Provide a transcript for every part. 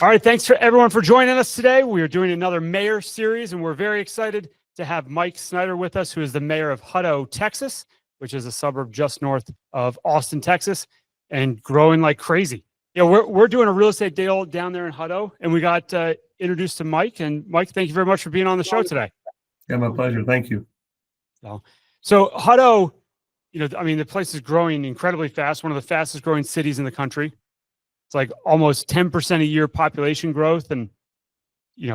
All right, thanks for everyone for joining us today. We are doing another mayor series, and we're very excited to have Mike Snyder with us, who is the mayor of Hutto, Texas, which is a suburb just north of Austin, Texas, and growing like crazy. Yeah, we're doing a real estate deal down there in Hutto, and we got introduced to Mike. And Mike, thank you very much for being on the show today. Yeah, my pleasure. Thank you. So Hutto, the place is growing incredibly fast. One of the fastest growing cities in the country. It's like almost 10% a year population growth, and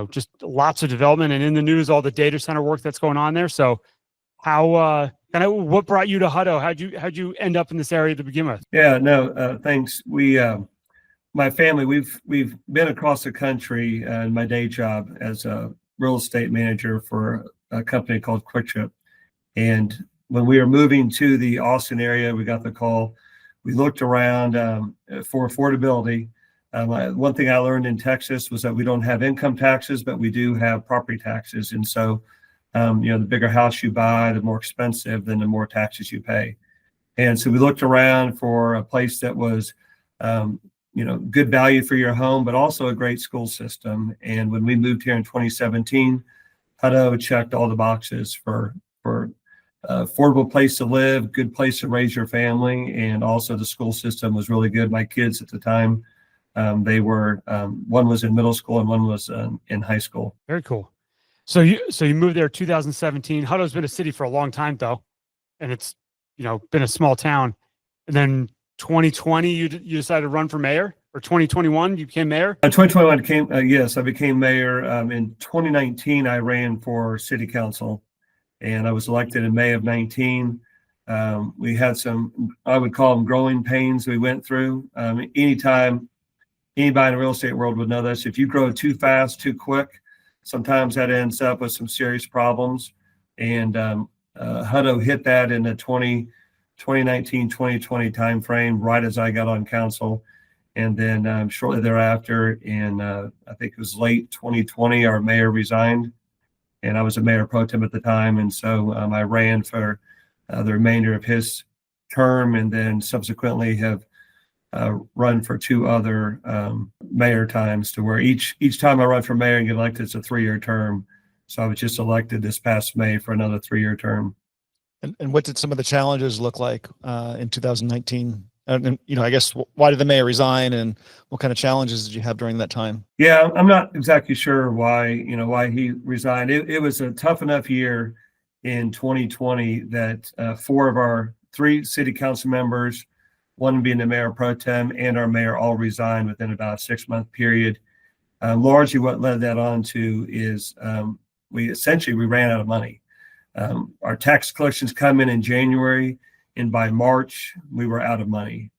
just lots of development, and in the news all the data center work that's going on there. So how what brought you to Hutto? How'd you end up in this area to begin with? Yeah, no, thanks. We my family, we've been across the country in my day job as a real estate manager for a company called Quick Trip. And when we were moving to the Austin area, we got the call. We looked around for affordability. One thing I learned in Texas was that we don't have income taxes, but we do have property taxes. And so, the bigger house you buy, the more expensive, then the more taxes you pay. And so we looked around for a place that was, good value for your home, but also a great school system. And when we moved here in 2017, Hutto checked all the boxes for affordable place to live, good place to raise your family, and also the school system was really good. My kids at the time, they were one was in middle school and one was in high school. Very cool. So you moved there 2017. Hutto's been a city for a long time though, and it's been a small town. And then 2020, you decided to run for mayor, or 2021 you became mayor. 2021 yes, I became mayor. In 2019, I ran for city council. And I was elected in May of 19. We had some, I would call them growing pains we went through. Anytime anybody in the real estate world would know this, if you grow too fast, too quick, sometimes that ends up with some serious problems. And Hutto hit that in the 2019, 2020 timeframe, right as I got on council. And then shortly thereafter, in I think it was late 2020, our mayor resigned. And I was a mayor pro tem at the time. And so I ran for the remainder of his term, and then subsequently have run for two other mayor times, to where each time I run for mayor and get elected, it's a 3-year term. So I was just elected this past May for another 3-year term. And what did some of the challenges look like in 2019? And I guess, why did the mayor resign, and what kind of challenges did you have during that time? Yeah, I'm not exactly sure why he resigned. It was a tough enough year in 2020 that 4 of our 3 city council members, one being the mayor pro tem and our mayor, all resigned within about a 6-month period. Largely what led that on to is we ran out of money. Our tax collections come in January, and by March, we were out of money.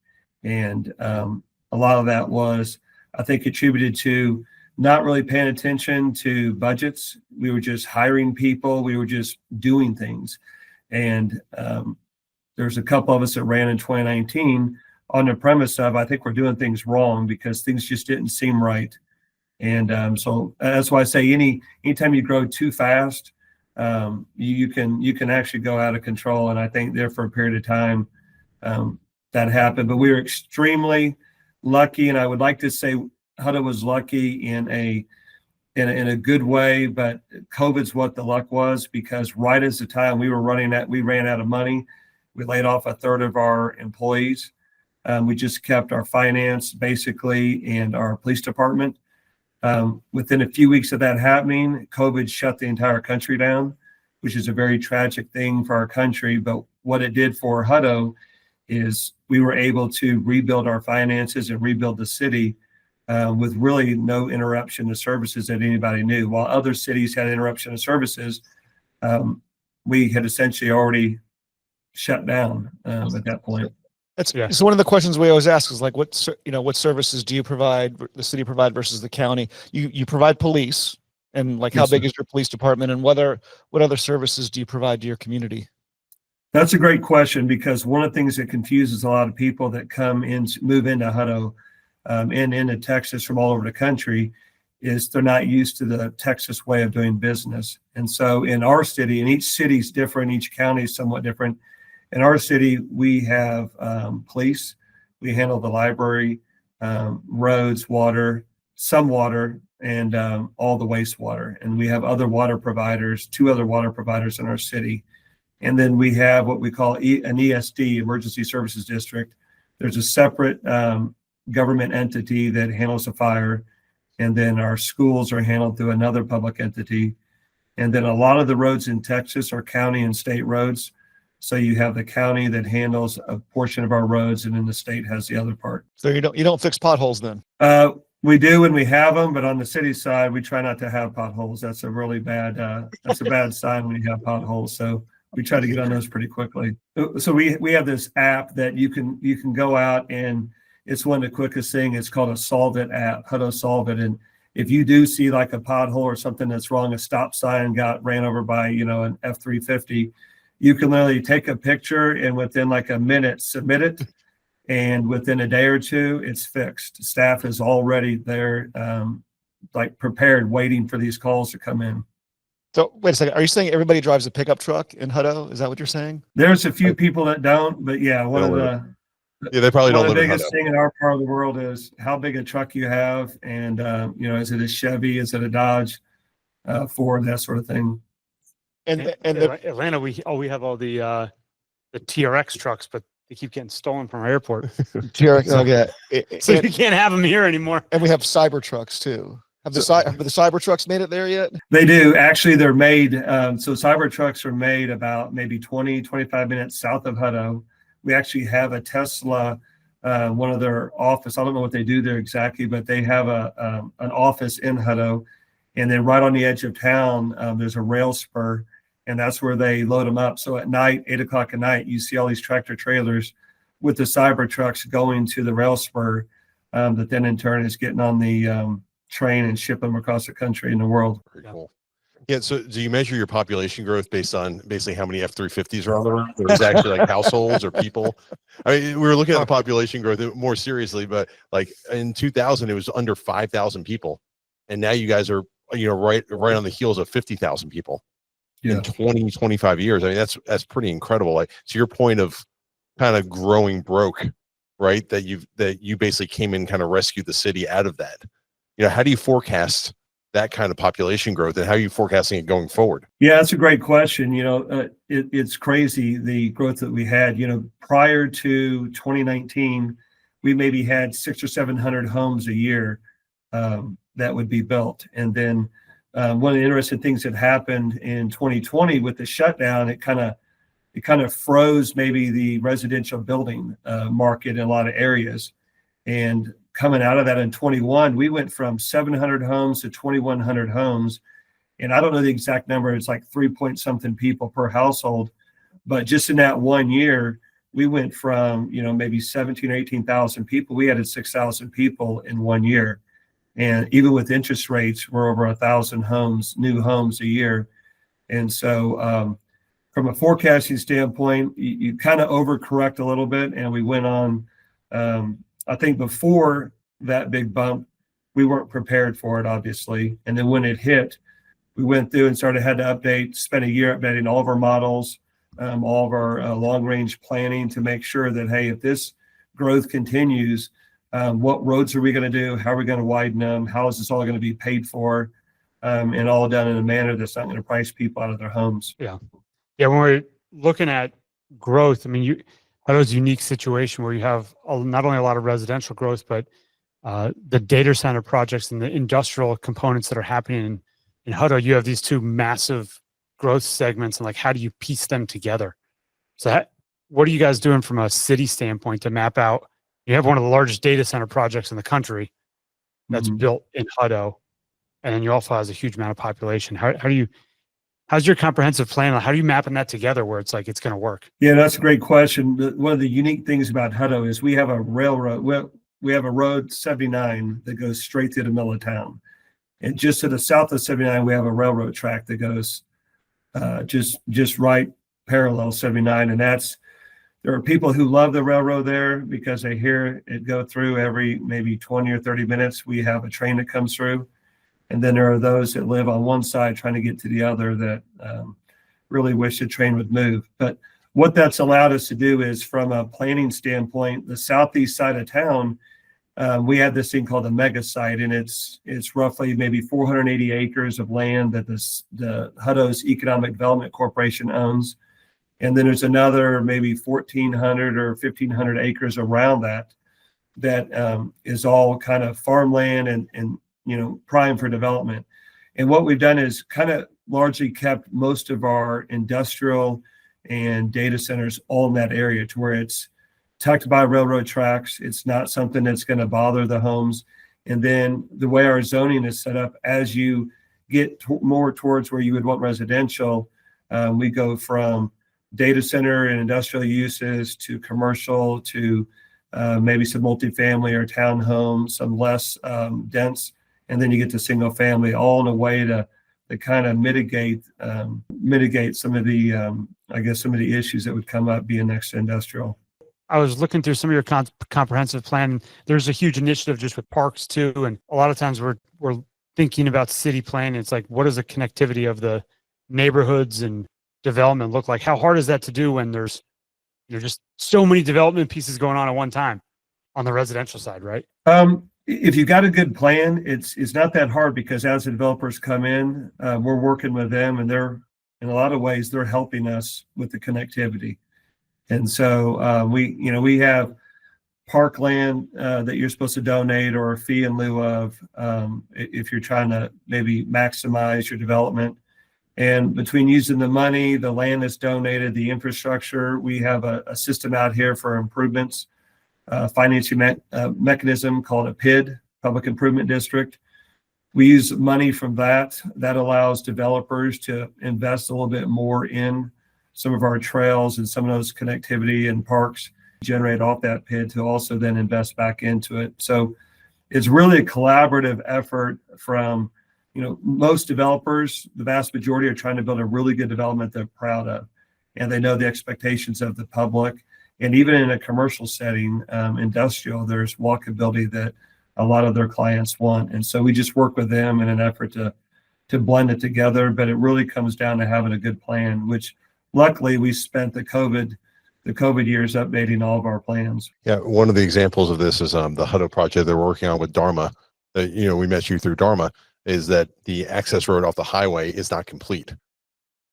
And a lot of that was, I think, attributed to not really paying attention to budgets. We were just hiring people. We were just doing things. And there's a couple of us that ran in 2019 on the premise of, I think we're doing things wrong because things just didn't seem right. And so that's why I say anytime you grow too fast, you can actually go out of control. And I think there for a period of time that happened, but we were extremely lucky. And I would like to say Hutto was lucky in a good way, but COVID's what the luck was, because right as the time we ran out of money. We laid off a third of our employees. We just kept our finance basically and our police department. Within a few weeks of that happening, COVID shut the entire country down, which is a very tragic thing for our country. But what it did for Hutto is we were able to rebuild our finances and rebuild the city with really no interruption to services that anybody knew. While other cities had interruption of services, we had essentially already shut down at that point. So one of the questions we always ask is, like, what services do you provide, the city provide versus the county? You provide police, and like, how big is your police department, and what other services do you provide to your community? That's a great question, because one of the things that confuses a lot of people that move into Hutto and into Texas from all over the country is they're not used to the Texas way of doing business. And so in our city, and each city's different, each county is somewhat different. In our city, we have police. We handle the library, roads, water, some water and all the wastewater. And we have other water providers, 2 other water providers in our city. And then we have what we call an ESD, Emergency Services District. There's a separate government entity that handles the fire. And then our schools are handled through another public entity. And then a lot of the roads in Texas are county and state roads. So you have the county that handles a portion of our roads, and then the state has the other part. So you don't fix potholes then? We do when we have them, but on the city side, we try not to have potholes. That's a really bad, that's a bad sign when you have potholes. So we try to get on those pretty quickly. So we have this app that you can go out, and it's one of the quickest thing. It's called a Solve It app, Hutto Solve It. And if you do see like a pothole or something that's wrong, a stop sign got ran over by, an F-350, you can literally take a picture and within like a minute, submit it. And within a day or two, it's fixed. Staff is already there, like prepared, waiting for these calls to come in. So wait a second. Are you saying everybody drives a pickup truck in Hutto? Is that what you're saying? There's a few people that don't, but yeah, they probably don't the live in biggest Hutto. thing in our part of the world is how big a truck you have. And, is it a Chevy? Is it a Dodge, Ford, that sort of thing. And Atlanta, we have all the TRX trucks, but they keep getting stolen from our airport. TRX, okay. So you can't have them here anymore. And we have cyber trucks too. Have the cyber trucks made it there yet? They do. Actually, they're made. So cyber trucks are made about maybe 20, 25 minutes south of Hutto. We actually have a Tesla, one of their office. I don't know what they do there exactly, but they have an office in Hutto. And then right on the edge of town, there's a rail spur, and that's where they load them up. So at night, 8 o'clock at night, you see all these tractor trailers with the cyber trucks going to the rail spur that then in turn is getting on the train and ship them across the country and the world. Pretty cool. Yeah. So do you measure your population growth based on basically how many F-350s are on the road? Or is it actually like households or people? I mean, we were looking at the population growth more seriously, but like in 2000, it was under 5,000 people. And now you guys are, right on the heels of 50,000 people in 20, 25 years. I mean, that's pretty incredible. Like, to your point of kind of growing broke, right? That you basically came in, kind of rescued the city out of that. How do you forecast that kind of population growth, and how are you forecasting it going forward? Yeah, that's a great question. It's crazy, the growth that we had. Prior to 2019, we maybe had 600 or 700 homes a year that would be built. And then one of the interesting things that happened in 2020 with the shutdown, it kind of froze maybe the residential building market in a lot of areas. And coming out of that in 21, we went from 700 homes to 2,100 homes. And I don't know the exact number. It's like 3-point-something people per household. But just in that 1 year, we went from, maybe 17 or 18,000 people. We added 6,000 people in 1 year. And even with interest rates, we're over 1,000 new homes a year. And so from a forecasting standpoint, you kind of overcorrect a little bit. And we went on, I think before that big bump, we weren't prepared for it, obviously. And then when it hit, we went through and had to spent a year updating all of our models, all of our long-range planning to make sure that, hey, if this growth continues, what roads are we going to do? How are we going to widen them? How is this all going to be paid for? And all done in a manner that's not going to price people out of their homes. Yeah. When we're looking at growth, I mean, Hutto's a unique situation where you have not only a lot of residential growth, but the data center projects and the industrial components that are happening in Hutto. You have these two massive growth segments, and like, how do you piece them together? So what are you guys doing from a city standpoint to map out? You have one of the largest data center projects in the country that's built in Hutto, and then you also has a huge amount of population. How's your comprehensive plan? How are you mapping that together where it's like it's going to work? Yeah, that's a great question. One of the unique things about Hutto is we have a railroad. We have a road 79 that goes straight through the middle of town. And just to the south of 79, we have a railroad track that goes just right parallel 79. And there are people who love the railroad there because they hear it go through every maybe 20 or 30 minutes. We have a train that comes through. And then there are those that live on one side trying to get to the other that really wish the train would move. But what that's allowed us to do is, from a planning standpoint, the southeast side of town, we have this thing called a mega site, and it's roughly maybe 480 acres of land that the Hutto's Economic Development Corporation owns. And then there's another maybe 1,400 or 1,500 acres around that is all kind of farmland and prime for development. And what we've done is kind of largely kept most of our industrial and data centers all in that area to where it's tucked by railroad tracks. It's not something that's going to bother the homes. And then the way our zoning is set up, as you get more towards where you would want residential, we go from data center and industrial uses to commercial to maybe some multifamily or townhomes, some less dense, and then you get to single family, all in a way to kind of mitigate some of the some of the issues that would come up being next to industrial. I was looking through some of your comprehensive plan. There's a huge initiative just with parks too, and a lot of times we're thinking about city planning. It's like, what does the connectivity of the neighborhoods and development look like? How hard is that to do when there's just so many development pieces going on at one time on the residential side, right? If you've got a good plan, it's not that hard, because as the developers come in, we're working with them, and they're, in a lot of ways, they're helping us with the connectivity. And so we have parkland that you're supposed to donate or a fee in lieu of if you're trying to maybe maximize your development. And between using the money, the land that's donated, the infrastructure, we have a system out here for improvements, financing mechanism called a PID, Public Improvement District. We use money from that. That allows developers to invest a little bit more in some of our trails and some of those connectivity and parks, generate off that PID to also then invest back into it. So it's really a collaborative effort from, most developers. The vast majority are trying to build a really good development they're proud of, and they know the expectations of the public. And even in a commercial setting, industrial, there's walkability that a lot of their clients want. And so we just work with them in an effort to blend it together. But it really comes down to having a good plan, which luckily we spent the COVID years updating all of our plans. Yeah, one of the examples of this is the Hutto project they're working on with Dharma. That we met you through Dharma. Is that the access road off the highway is not complete,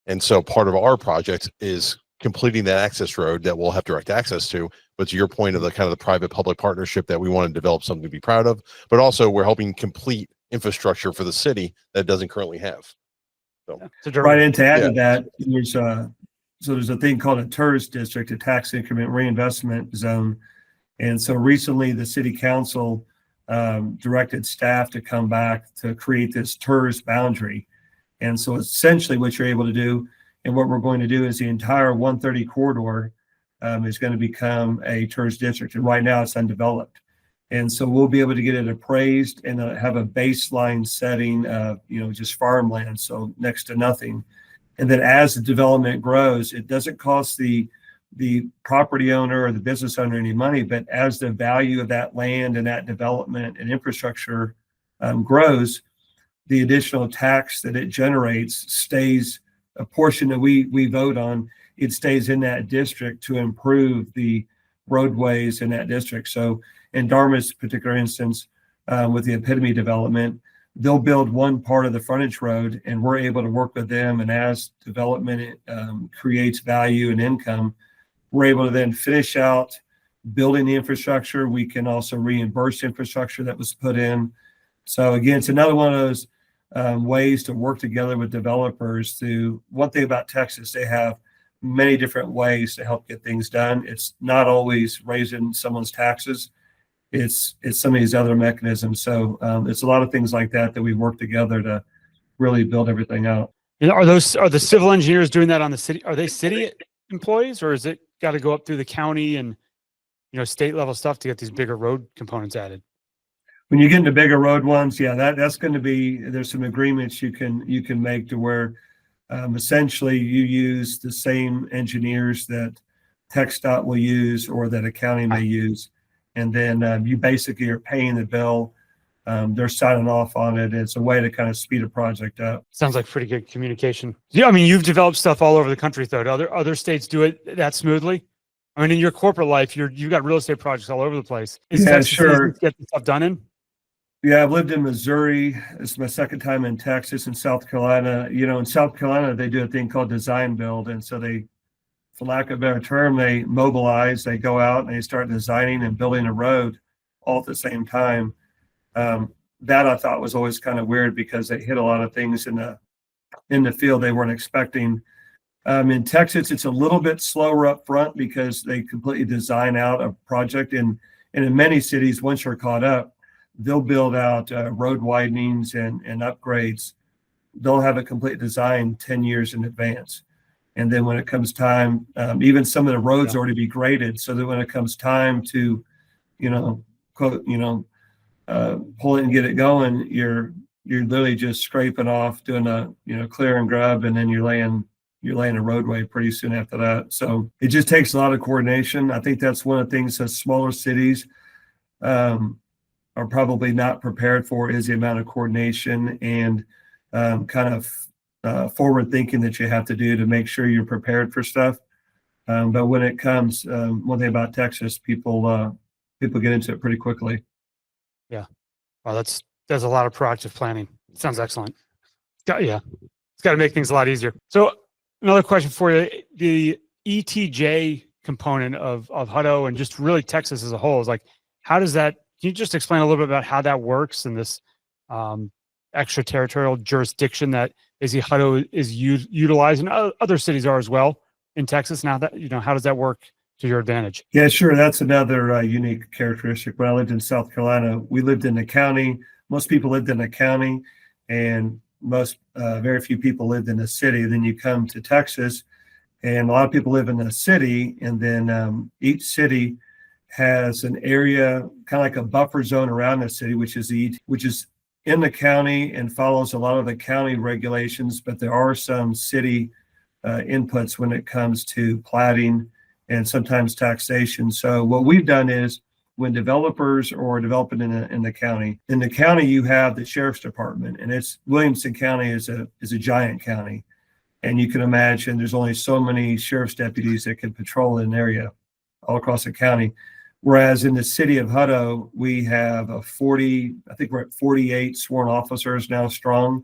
and so part of our project is completing that access road that we'll have direct access to. But to your point of the kind of the private-public partnership that we want to develop something to be proud of, but also we're helping complete infrastructure for the city that it doesn't currently have. So right, and to add to that, there's a thing called a TERS district, a tax increment reinvestment zone. And so recently the city council directed staff to come back to create this TERS boundary. And so essentially what you're able to do, and what we're going to do, is the entire 130 corridor is going to become a TERS district. And right now it's undeveloped. And so we'll be able to get it appraised and have a baseline setting of, just farmland, so next to nothing. And then as the development grows, it doesn't cost the property owner or the business owner any money, but as the value of that land and that development and infrastructure grows, the additional tax that it generates stays, a portion that we vote on, it stays in that district to improve the roadways in that district. So in Dharma's particular instance, with the Epitome development, they'll build one part of the frontage road, and we're able to work with them. And as development creates value and income, we're able to then finish out building the infrastructure. We can also reimburse infrastructure that was put in. So again, it's another one of those ways to work together with developers. One thing about Texas, they have many different ways to help get things done. It's not always raising someone's taxes. It's some of these other mechanisms. So it's a lot of things like that we work together to really build everything out. And are the civil engineers doing that on the city? Are they city employees, or is it got to go up through the county and state level stuff to get these bigger road components added? When you get into bigger road ones, yeah, that's going to be, there's some agreements you can make to where essentially you use the same engineers that TxDOT will use or that a county may use. And then you basically are paying the bill. They're signing off on it. It's a way to kind of speed a project up. Sounds like pretty good communication. Yeah, I mean, you've developed stuff all over the country, though. Do other states do it that smoothly? I mean, in your corporate life, you've got real estate projects all over the place. Is Yeah, Texas sure. easy to get the stuff done in? Yeah, I've lived in Missouri. It's my second time in Texas and South Carolina. You know, in South Carolina, they do a thing called design build. And so they, for lack of a better term, they mobilize, they go out and they start designing and building a road all at the same time. That I thought was always kind of weird because they hit a lot of things in the field they weren't expecting. In Texas, it's a little bit slower up front because they completely design out a project. And in many cities, once you're caught up, they'll build out road widenings and upgrades. They'll have a complete design 10 years in advance. And then when it comes time, even some of the roads already be graded, so that when it comes time to, pull it and get it going, you're literally just scraping off, doing a clear and grub, and then you're laying a roadway pretty soon after that. So it just takes a lot of coordination. I think that's one of the things that smaller cities are probably not prepared for, is the amount of coordination and kind of forward thinking that you have to do to make sure you're prepared for stuff. But when it comes, one thing about Texas, people get into it pretty quickly. Yeah. Well, there's a lot of proactive planning. Sounds excellent. It's got to make things a lot easier. So another question for you, the ETJ component of Hutto and just really Texas as a whole is like, how does that, can you just explain a little bit about how that works in this extraterritorial jurisdiction that Hutto is utilizing? Other cities are as well in Texas. Now that, how does that work to your advantage? Yeah, sure. That's another unique characteristic. When I lived in South Carolina, we lived in the county. Most people lived in the county, and very few people lived in the city. Then you come to Texas, and a lot of people live in the city, and then each city has an area, kind of like a buffer zone around the city, which is in the county and follows a lot of the county regulations, but there are some city inputs when it comes to platting and sometimes taxation. So what we've done is, when developers are developing in the county you have the sheriff's department, and Williamson County is a giant county, and you can imagine there's only so many sheriff's deputies that can patrol an area all across the county. Whereas in the city of Hutto, we have I think we're at 48 sworn officers now strong,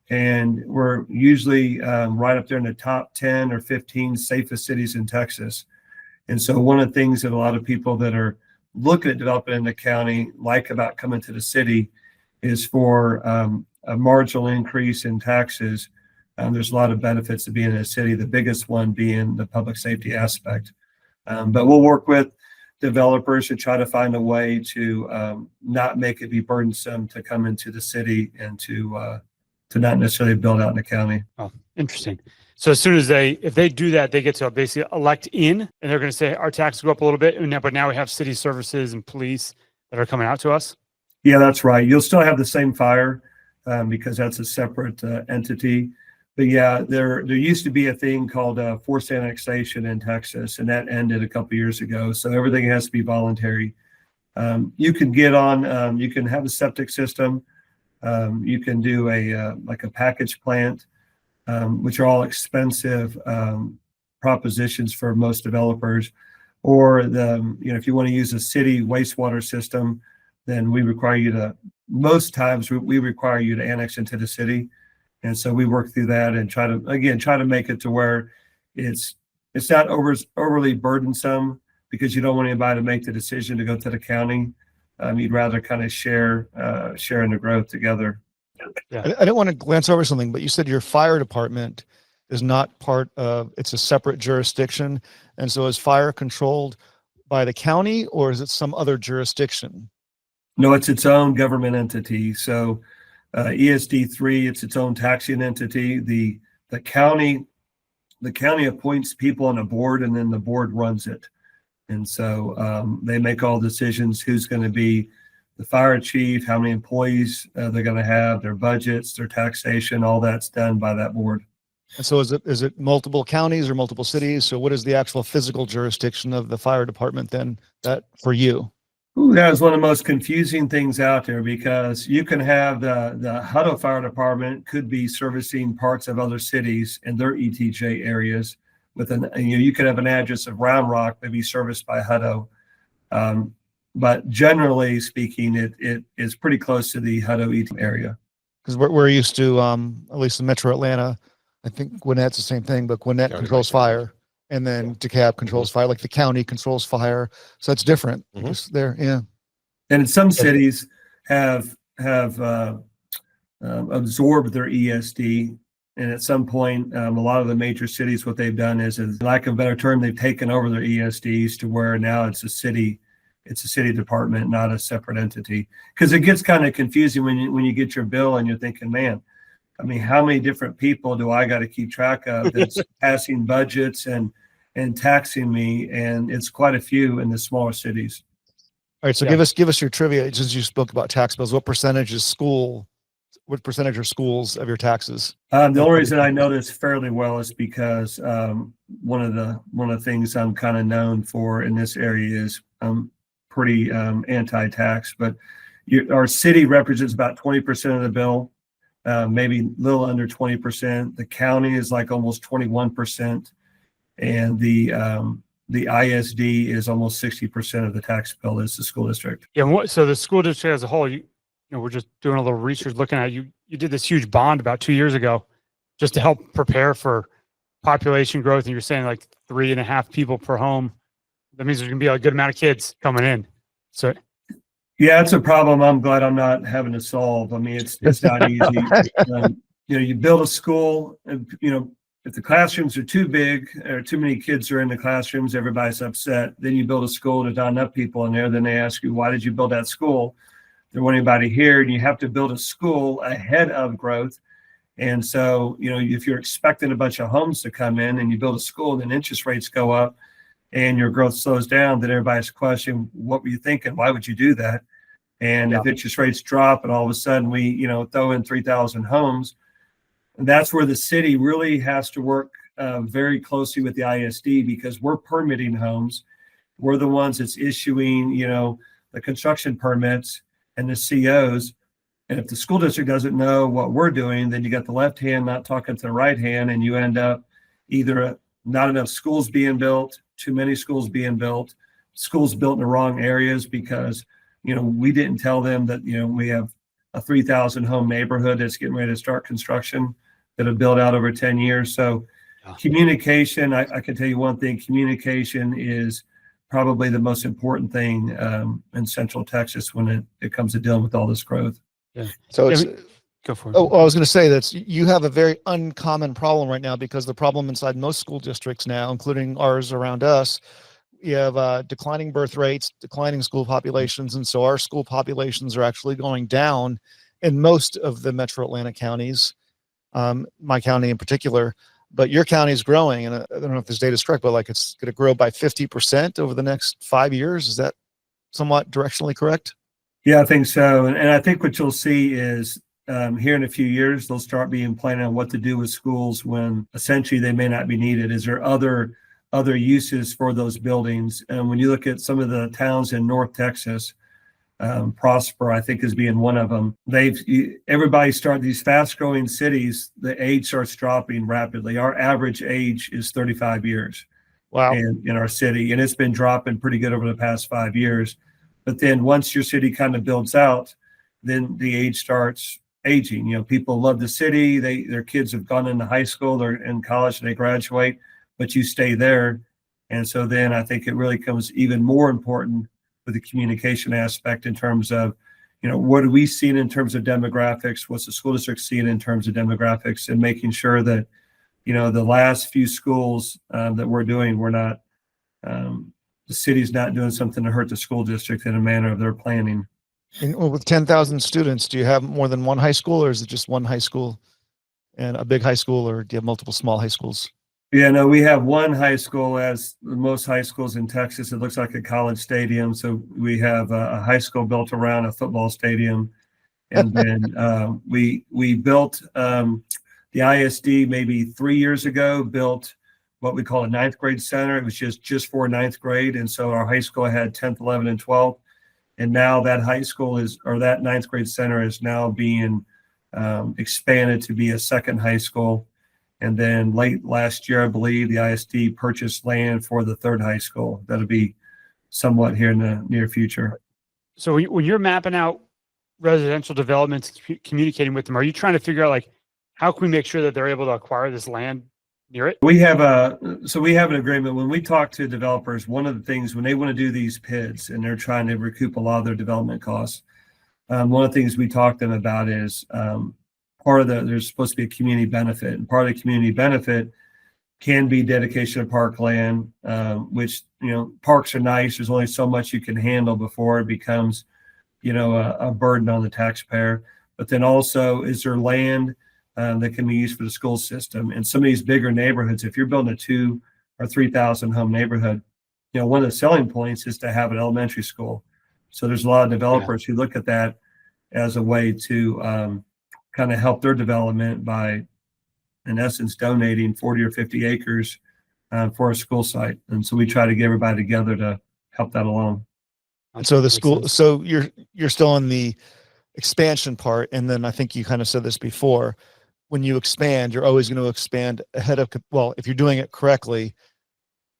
and we're usually right up there in the top 10 or 15 safest cities in Texas. And so one of the things that a lot of people that are looking at developing in the county like about coming to the city is for a marginal increase in taxes. There's a lot of benefits to being in a city, the biggest one being the public safety aspect. But we'll work with developers to try to find a way to not make it be burdensome to come into the city and to not necessarily build out in the county. Oh, interesting. So as soon as if they do that, they get to basically elect in, and they're going to say our taxes go up a little bit, but now we have city services and police that are coming out to us. Yeah, that's right. You'll still have the same fire because that's a separate entity. But yeah, there used to be a thing called forced annexation in Texas, and that ended a couple of years ago. So everything has to be voluntary. You can get on, you can have a septic system. You can do like a package plant, which are all expensive propositions for most developers. Or if you want to use a city wastewater system, then most times we require you to annex into the city. And so we work through that and try to make it to where it's not overly burdensome, because you don't want anybody to make the decision to go to the county. You'd rather kind of share in the growth together. Yeah. I didn't want to glance over something, but you said your fire department is not part of, it's a separate jurisdiction. And so is fire controlled by the county, or is it some other jurisdiction? No, it's its own government entity. So ESD3, it's its own taxing entity. The county appoints people on a board, and then the board runs it. And so they make all decisions, who's going to be the fire chief, how many employees they're going to have, their budgets, their taxation, all that's done by that board. And so is it multiple counties or multiple cities? So what is the actual physical jurisdiction of the fire department then, that for you? Ooh, that is one of the most confusing things out there, because you can have the Hutto Fire Department could be servicing parts of other cities in their ETJ areas, with you could have an address of Round Rock, maybe serviced by Hutto. But generally speaking, it is pretty close to the Hutto area. Because we're used to, at least in Metro Atlanta, I think Gwinnett's the same thing, but Gwinnett County controls might be fire, and then DeKalb controls fire. Like the county controls fire, so it's different. Just there, yeah. And in some cities have absorbed their ESD, and at some point, a lot of the major cities, what they've done is, lack of a better term, they've taken over their ESDs to where now it's a city department, not a separate entity. Because it gets kind of confusing when you get your bill and you're thinking, man, I mean, how many different people do I got to keep track of that's passing budgets and taxing me? And it's quite a few in the smaller cities. All right, so give us your trivia, since you spoke about tax bills. What percentage are schools of your taxes? The only reason I know this fairly well is because one of the things I'm kind of known for in this area is pretty anti-tax. But our city represents about 20% of the bill, maybe a little under 20%. The county is like almost 21%, and the ISD is almost 60% of the tax bill is the school district. Yeah. So the school district as a whole, we're just doing a little research looking at you did this huge bond about 2 years ago just to help prepare for population growth. And you're saying like 3.5 people per home. That means there's gonna be a good amount of kids coming in. So yeah, it's a problem I'm glad I'm not having to solve. I mean, it's not easy. You build a school, and if the classrooms are too big or too many kids are in the classrooms, everybody's upset. Then you build a school, there's not enough people in there. Then they ask you, why did you build that school? There wasn't anybody here, and you have to build a school ahead of growth. And so, if you're expecting a bunch of homes to come in and you build a school, then interest rates go up and your growth slows down, then everybody's questioning, what were you thinking? Why would you do that? And if interest rates drop and all of a sudden we, throw in 3,000 homes, that's where the city really has to work very closely with the ISD, because we're permitting homes. We're the ones that's issuing, the construction permits and the COs. And if the school district doesn't know what we're doing, then you got the left hand not talking to the right hand, and you end up either not enough schools being built, too many schools being built, schools built in the wrong areas because, we didn't tell them that, we have a 3,000 home neighborhood that's getting ready to start construction that have built out over 10 years. So communication, I can tell you one thing, communication is probably the most important thing in Central Texas when it comes to dealing with all this growth. Yeah. So it's, go for it. Oh, I was going to say that you have a very uncommon problem right now, because the problem inside most school districts now, including ours around us, you have declining birth rates, declining school populations. And so our school populations are actually going down in most of the Metro Atlanta counties, my county in particular. But your county is growing, and I don't know if this data is correct, but like it's going to grow by 50% over the next 5 years. Is that somewhat directionally correct? Yeah, I think so. And I think what you'll see is here in a few years, they'll start being planning on what to do with schools when essentially they may not be needed. Is there other uses for those buildings? And when you look at some of the towns in North Texas, Prosper, I think, is being one of them. Everybody started these fast growing cities. The age starts dropping rapidly. Our average age is 35 years. Wow. in our city. And it's been dropping pretty good over the past 5 years. But then once your city kind of builds out, then the age starts aging. People love the city. Their kids have gone into high school or in college and they graduate, but you stay there. And so then I think it really becomes even more important with the communication aspect in terms of, what are we seeing in terms of demographics? What's the school district seeing in terms of demographics, and making sure that, the last few schools that we're doing, we're not, the city's not doing something to hurt the school district in a manner of their planning. And with 10,000 students, do you have more than one high school, or is it just one high school and a big high school, or do you have multiple small high schools? Yeah, no, we have one high school, as most high schools in Texas. It looks like a college stadium. So we have a high school built around a football stadium. And then we built the ISD maybe 3 years ago, built what we call a ninth grade center. It was just for ninth grade. And so our high school had 10th, 11th, and 12th. And now that high school that ninth grade center is now being expanded to be a second high school. And then late last year, I believe the ISD purchased land for the third high school. That'll be somewhat here in the near future. So when you're mapping out residential developments, communicating with them, are you trying to figure out like, how can we make sure that they're able to acquire this land near it? We have an agreement. When we talk to developers, one of the things when they want to do these PIDs and they're trying to recoup a lot of their development costs, one of the things we talk to them about is there's supposed to be a community benefit, and part of the community benefit can be dedication of parkland, which, parks are nice. There's only so much you can handle before it becomes, a burden on the taxpayer. But then also, is there land that can be used for the school system? And some of these bigger neighborhoods, if you're building a 2,000 or 3,000 home neighborhood, one of the selling points is to have an elementary school. So there's a lot of developers who look at that as a way to kind of help their development by, in essence, donating 40 or 50 acres for a school site. And so we try to get everybody together to help that along. And so the school, so you're still on the expansion part. And then I think you kind of said this before, when you expand, you're always going to expand ahead of, well, if you're doing it correctly,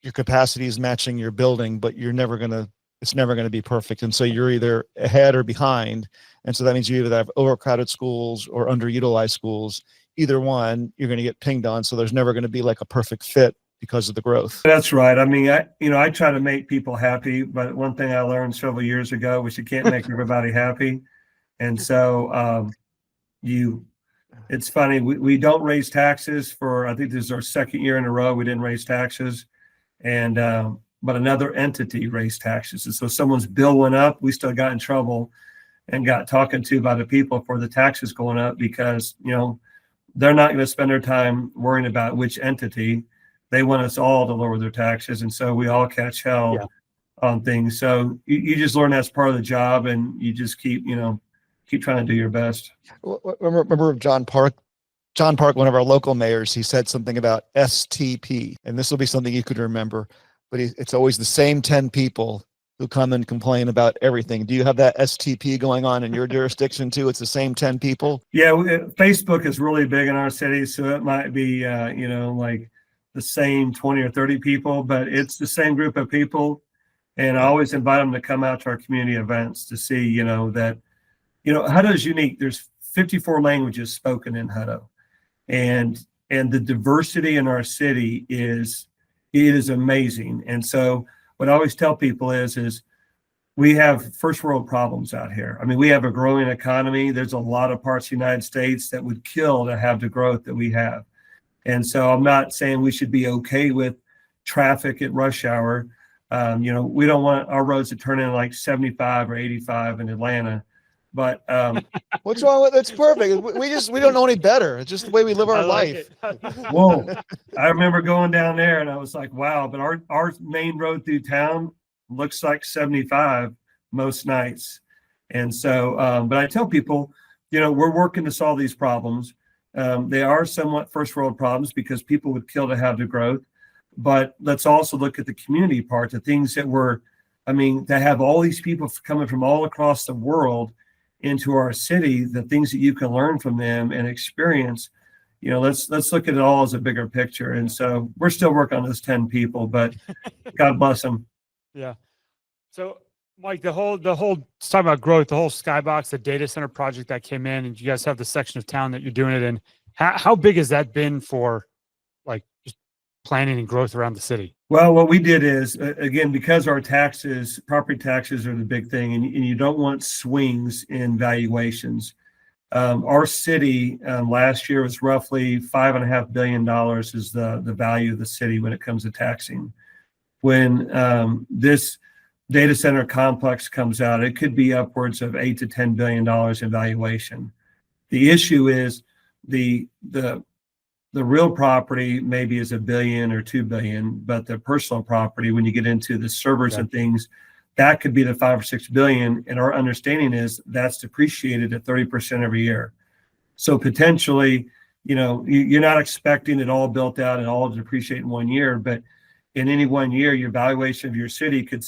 your capacity is matching your building, but it's never going to be perfect. And so you're either ahead or behind. And so that means you either have overcrowded schools or underutilized schools. Either one, you're going to get pinged on. So there's never going to be like a perfect fit because of the growth. That's right. I mean, I try to make people happy, but one thing I learned several years ago was you can't make everybody happy. And so it's funny, we don't raise taxes for, I think this is our second year in a row we didn't raise taxes. And but another entity raised taxes. And so someone's bill went up, we still got in trouble and got talking to by the people for the taxes going up because, they're not going to spend their time worrying about which entity. They want us all to lower their taxes. And so we all catch hell on things. So you just learn that's part of the job, and you just keep trying to do your best. Remember John Park, one of our local mayors, he said something about STP, and this will be something you could remember, but it's always the same 10 people who come and complain about everything. Do you have that STP going on in your jurisdiction too? It's the same 10 people? Yeah, Facebook is really big in our city, so it might be, like the same 20 or 30 people, but it's the same group of people. And I always invite them to come out to our community events to see, that, Hutto is unique. There's 54 languages spoken in Hutto, and the diversity in our city is amazing. And so what I always tell people is we have first world problems out here. I mean, we have a growing economy. There's a lot of parts of the United States that would kill to have the growth that we have. And so I'm not saying we should be okay with traffic at rush hour. We don't want our roads to turn in like 75 or 85 in Atlanta. But what's wrong with it's perfect. We don't know any better. It's just the way we live our life. Whoa. I remember going down there and I was like, wow, but our main road through town looks like 75 most nights. And so but I tell people, we're working to solve these problems. They are somewhat first world problems because people would kill to have the growth. But let's also look at the community part, the things that to have all these people coming from all across the world into our city, the things that you can learn from them and experience, let's look at it all as a bigger picture. And so we're still working on those 10 people, but God bless them. Yeah. So Mike, the whole talking about growth, the whole Skybox, the data center project that came in, and you guys have the section of town that you're doing it in. How big has that been for like just planning and growth around the city? Well, what we did is, again, because our property taxes are the big thing, and you don't want swings in valuations. Our city last year was roughly $5.5 billion is the value of the city when it comes to taxing. When this data center complex comes out, it could be upwards of $8 to $10 billion in valuation. The issue is the real property maybe is $1 billion or $2 billion, but the personal property, when you get into the servers and things, that could be the 5 or 6 billion. And our understanding is that's depreciated at 30% every year. So potentially, you're not expecting it all built out and all depreciate in 1 year, but in any 1 year, your valuation of your city could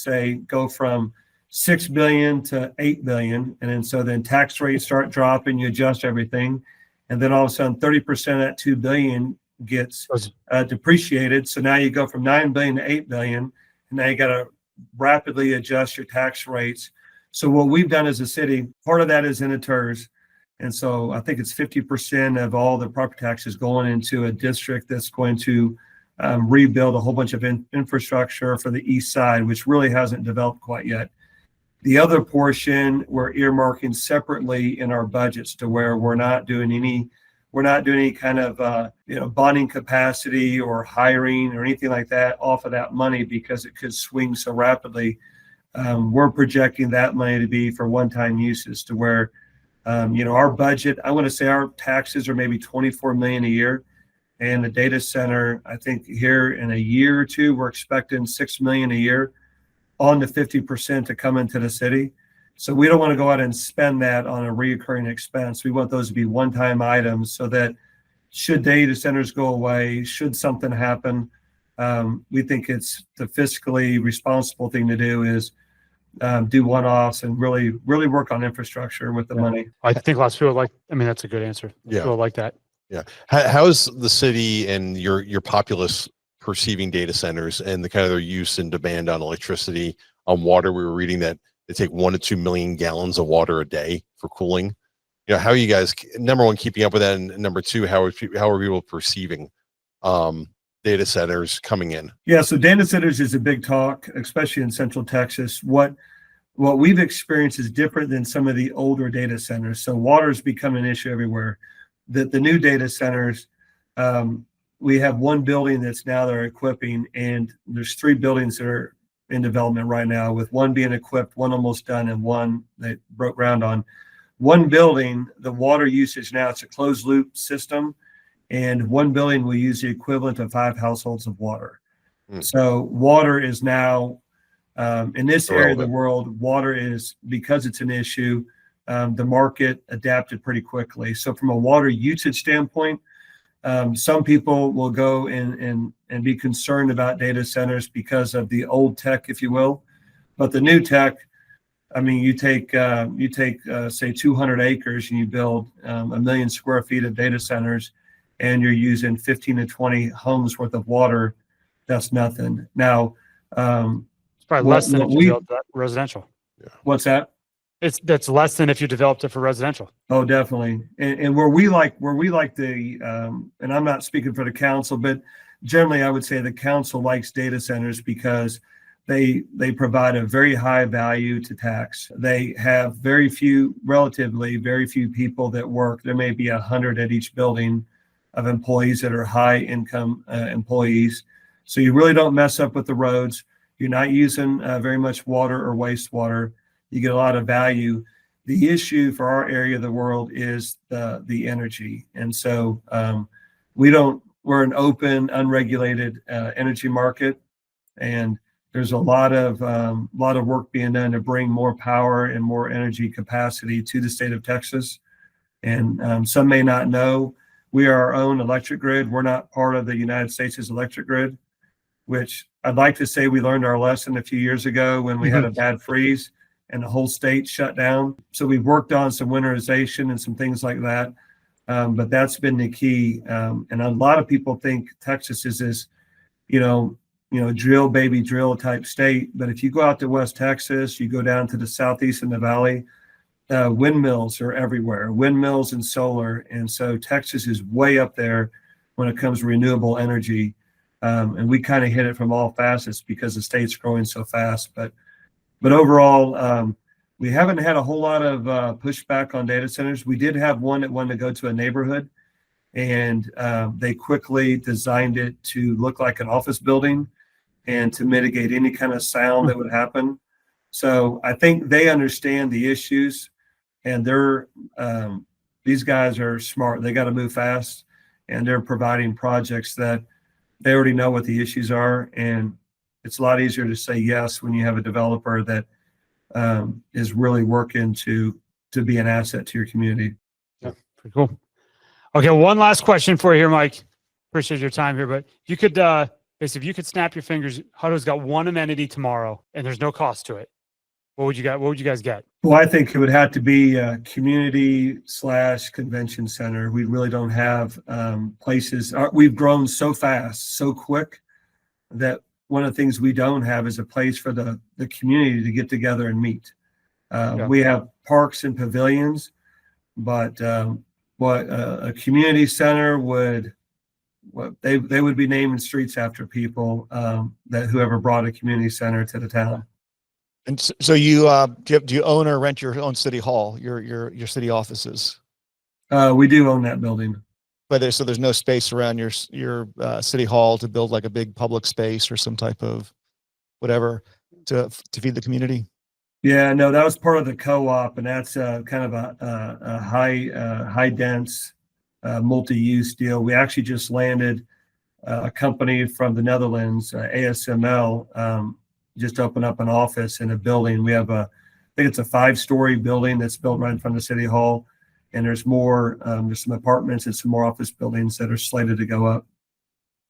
go from 6 billion to 8 billion. And then tax rates start dropping, you adjust everything. And then all of a sudden 30% of that 2 billion gets depreciated. So now you go from 9 billion to 8 billion, and now you got to rapidly adjust your tax rates. So what we've done as a city, part of that is in a TERS. And so I think it's 50% of all the property taxes going into a district that's going to rebuild a whole bunch of infrastructure for the east side, which really hasn't developed quite yet. The other portion we're earmarking separately in our budgets to where we're not doing any kind of bonding capacity or hiring or anything like that off of that money because it could swing so rapidly. We're projecting that money to be for one-time uses to where our budget, I want to say our taxes are maybe 24 million a year. And the data center, I think here in a year or two, we're expecting 6 million a year on the 50% to come into the city. So we don't want to go out and spend that on a reoccurring expense. We want those to be one-time items so that should data centers go away, should something happen, we think it's the fiscally responsible thing to do is do one-offs and really work on infrastructure with the money. I think lots of people that's a good answer. Yeah. People like that. Yeah. How's the city and your populace perceiving data centers and the kind of their use and demand on electricity, on water? We were reading that they take 1 to 2 million gallons of water a day for cooling. How are you guys, number one, keeping up with that? And number two, how are people perceiving data centers coming in? Yeah. So data centers is a big talk, especially in Central Texas. What we've experienced is different than some of the older data centers. So water has become an issue everywhere. The new data centers, we have one building that's now they're equipping, and there's 3 buildings that are in development right now, with one being equipped, one almost done, and one that broke ground on. One building, the water usage now, it's a closed loop system, and one building will use the equivalent of 5 households of water. So water is now, in this area of the world, water is, because it's an issue, the market adapted pretty quickly. So from a water usage standpoint, some people will go and be concerned about data centers because of the old tech, if you will. But the new tech, I mean, you take say 200 acres and you build 1 million square feet of data centers, and you're using 15 to 20 homes worth of water. That's nothing. Now, it's probably less than if you built that residential. Yeah. What's that? That's less than if you developed it for residential. Oh, definitely. And where we like the, and I'm not speaking for the council, but generally I would say the council likes data centers because they provide a very high value to tax. They have relatively very few people that work. There may be 100 at each building of employees that are high income employees. So you really don't mess up with the roads. You're not using very much water or wastewater. You get a lot of value. The issue for our area of the world is the energy. And so we're an open, unregulated energy market. And there's a lot of work being done to bring more power and more energy capacity to the state of Texas. And some may not know, we are our own electric grid. We're not part of the United States' electric grid, which I'd like to say we learned our lesson a few years ago when we had a bad freeze and the whole state shut down. So we've worked on some winterization and some things like that. But that's been the key. And a lot of people think Texas is this, drill baby drill type state. But if you go out to West Texas, you go down to the southeast in the valley, windmills are everywhere, windmills and solar. And so Texas is way up there when it comes to renewable energy. And we kind of hit it from all facets because the state's growing so fast. But overall, we haven't had a whole lot of pushback on data centers. We did have one that wanted to go to a neighborhood, and they quickly designed it to look like an office building and to mitigate any kind of sound that would happen. So I think they understand the issues, and these guys are smart. They got to move fast, and they're providing projects that they already know what the issues are. And it's a lot easier to say yes when you have a developer that is really working to be an asset to your community. Yeah, pretty cool. Okay, one last question for you here, Mike. Appreciate your time here, but if you could basically, if you could snap your fingers, Hutto's got one amenity tomorrow, and there's no cost to it. What would you guys get? Well, I think it would have to be a community/convention center. We really don't have places. We've grown so fast, so quick, that one of the things we don't have is a place for the community to get together and meet. We have parks and pavilions, but what a community center would, they would be naming streets after people that whoever brought a community center to the town. And so you do you own or rent your own city hall, your city offices? We do own that building. But so there's no space around your city hall to build like a big public space or some type of whatever to feed the community? Yeah, no, that was part of the co-op, and that's kind of a high dense multi-use deal. We actually just landed a company from the Netherlands, ASML, just opened up an office in a building. We have I think it's a 5-story building that's built right in front of the city hall, and there's more, there's some apartments and some more office buildings that are slated to go up.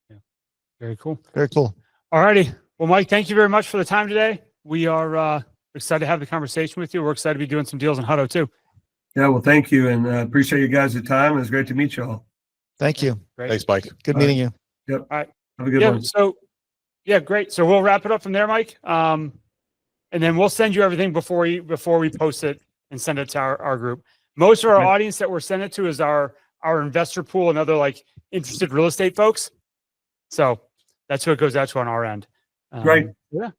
Yeah, very cool. Very cool. All righty. Well, Mike, thank you very much for the time today. We are excited to have the conversation with you. We're excited to be doing some deals in Hutto too. Yeah, well, thank you, and appreciate you guys' time. It was great to meet you all. Thank you. Great. Thanks, Mike. Good meeting you. Yep. All right. Have a good Yeah. one. So, yeah, great. So we'll wrap it up from there, Mike. And then we'll send you everything before we post it and send it to our group. Most of our Okay. audience that we're sending it to is our investor pool and other like interested real estate folks. So that's who it goes out to on our end. Great. Yeah.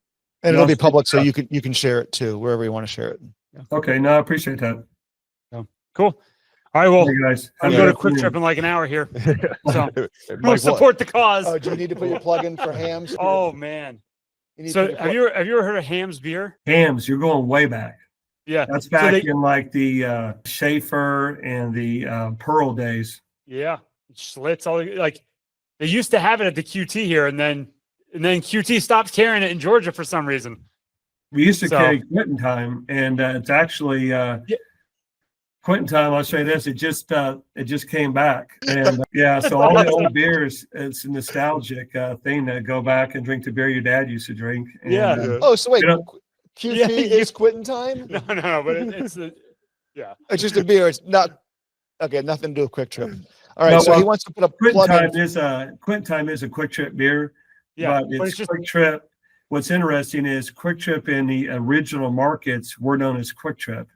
And it'll be Yes. public, so you can share it too, wherever you want to share it. Okay, no, I appreciate that. Cool. All right. Well, Thank you guys. I'm Have a going to good Quick afternoon. Trip in like an hour here. So we'll Mike, what? support the cause. Oh, do you need to put your plug in for hams? Oh man. You need to So put your have you ever heard of Ham's beer? Hams, you're going way back. Yeah. That's So back they- in like the Schaefer and the Pearl days. Yeah. Schlitz, all like they used to have it at the QT here, and then QT stopped carrying it in Georgia for some reason. We used to So- carry Quitting Time, and it's actually Quitting Time. I'll show you this. It just came back, and so all the old beers. It's a nostalgic thing to go back and drink the beer your dad used to drink. And, Yeah. Oh, so wait, You know- QT Yeah, is quitting time? No, but it's yeah. It's just a beer. It's not okay. Nothing to do with Quick Trip. All right, No, so he well, wants to put a Quitting plug Time in. is a Quick Trip beer, Yeah. but But it's it's just Quick Trip. What's interesting is Quick Trip in the original markets were known as Quick Trip,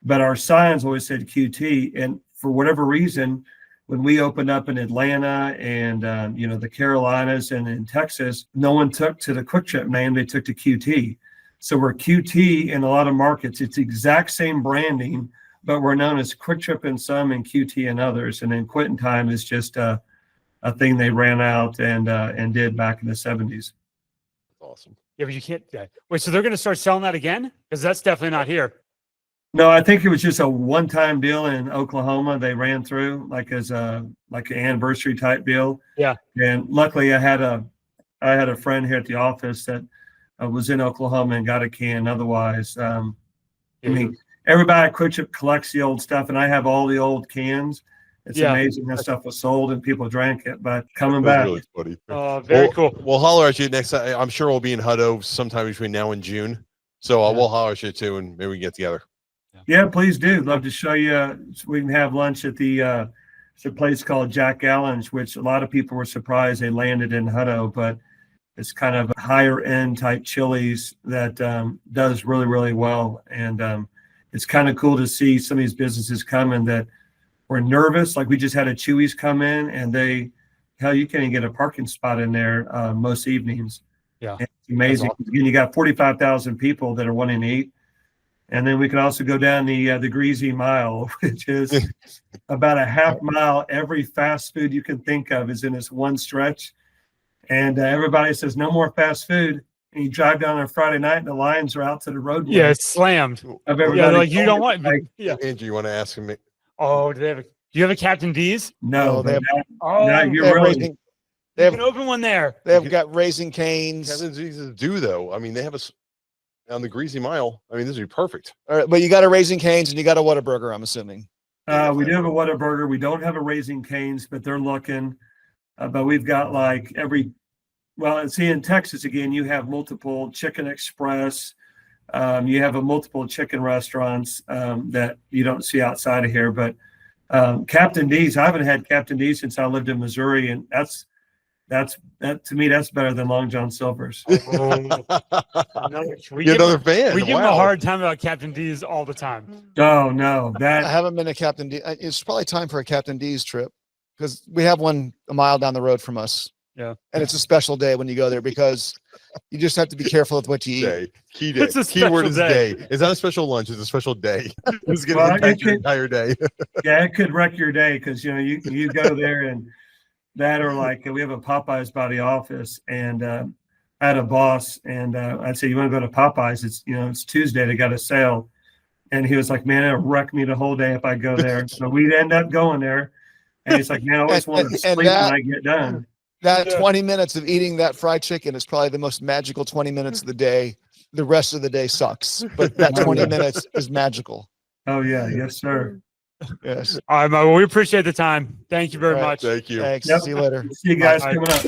but our signs always said QT. And for whatever reason, when we opened up in Atlanta and the Carolinas and in Texas, no one took to the Quick Trip name; they took to QT. So we're QT in a lot of markets. It's the exact same branding, but we're known as Quick Trip in some and QT in others. And then Quitting Time is just a thing they ran out and did back in the 70s. Awesome. Yeah, but you can't. Wait, so they're going to start selling that again? Because that's definitely not here. No, I think it was just a one-time deal in Oklahoma. They ran through like as an anniversary type deal. Yeah. And luckily, I had a friend here at the office that was in Oklahoma and got a can. Otherwise, I mean, everybody at Quick Trip collects the old stuff, and I have all the old cans. It's Yeah. amazing that stuff was sold and people drank it. But coming That back, was really funny. Very Well- cool. We'll holler at you next. I'm sure we'll be in Hutto sometime between now and June. So we'll holler at you too, and maybe we can get together. yeah, please do. Love to show you. So we can have lunch at it's a place called Jack Allen's, which a lot of people were surprised they landed in Hutto, but it's kind of a higher end type Chili's that does really, really well. And it's kind of cool to see some of these businesses coming that were nervous. Like we just had a Chewy's come in, and you can't even get a parking spot in there most evenings. Yeah. And it's amazing. That's Again, you got 45,000 people that are wanting to eat. And then we can also go down the Greasy Mile, which is about a half mile. Every fast food you can think of is in this one stretch. And everybody says, no more fast food. And you drive down on Friday night, and the lines are out to the roadway. Yeah, it's slammed. Of Yeah, everybody they're like you going. don't want. Like, Yeah. Andrew, you want to ask him? Oh, do you have a Captain D's? no, No, they have- Oh, now They you're have, really raising, you can open one there. they have got Raising Canes. Kevin Jesus do though. I mean, they have us on the Greasy Mile. I mean, this would be perfect. All right, but you got a Raising Canes and you got a Whataburger, I'm assuming. we do have a Whataburger. We don't have a Raising Canes, but they're looking. But we've got like see, in Texas, again, you have multiple Chicken Express, You have a multiple chicken restaurants that you don't see outside of here. But Captain D's, I haven't had Captain D's since I lived in Missouri, and that to me, that's better than Long John Silver's. We You're give, another fan. we give him a Wow. hard time about Captain D's all the time. Oh no, I that haven't been to Captain D. It's probably time for a Captain D's trip because we have one a mile down the road from us. Yeah. And it's a special day when you go there because you just have to be careful with what you eat. Day. Key day. It's a Keyword special is day. day. It's not a special lunch. It's a special day. It's going Well, to it impact your could- entire day. yeah, it could wreck your day because you go there and that, or like we have a Popeyes by the office, and I had a boss, and I'd say, you want to go to Popeyes? It's Tuesday. They got a sale, and he was like, man, it'll wreck me the whole day if I go there. So we'd end up going there, and it's like, man, I always want to And sleep that- when I get done. That Yeah. 20 minutes of eating that fried chicken is probably the most magical 20 minutes of the day. The rest of the day sucks, but that 20 minutes is magical. Oh yeah, yes sir. Yes. All right, Mo, well, we appreciate the time. Thank you very All right. much. Thank you. Thanks. Yep. See you later. See you guys Bye. coming up.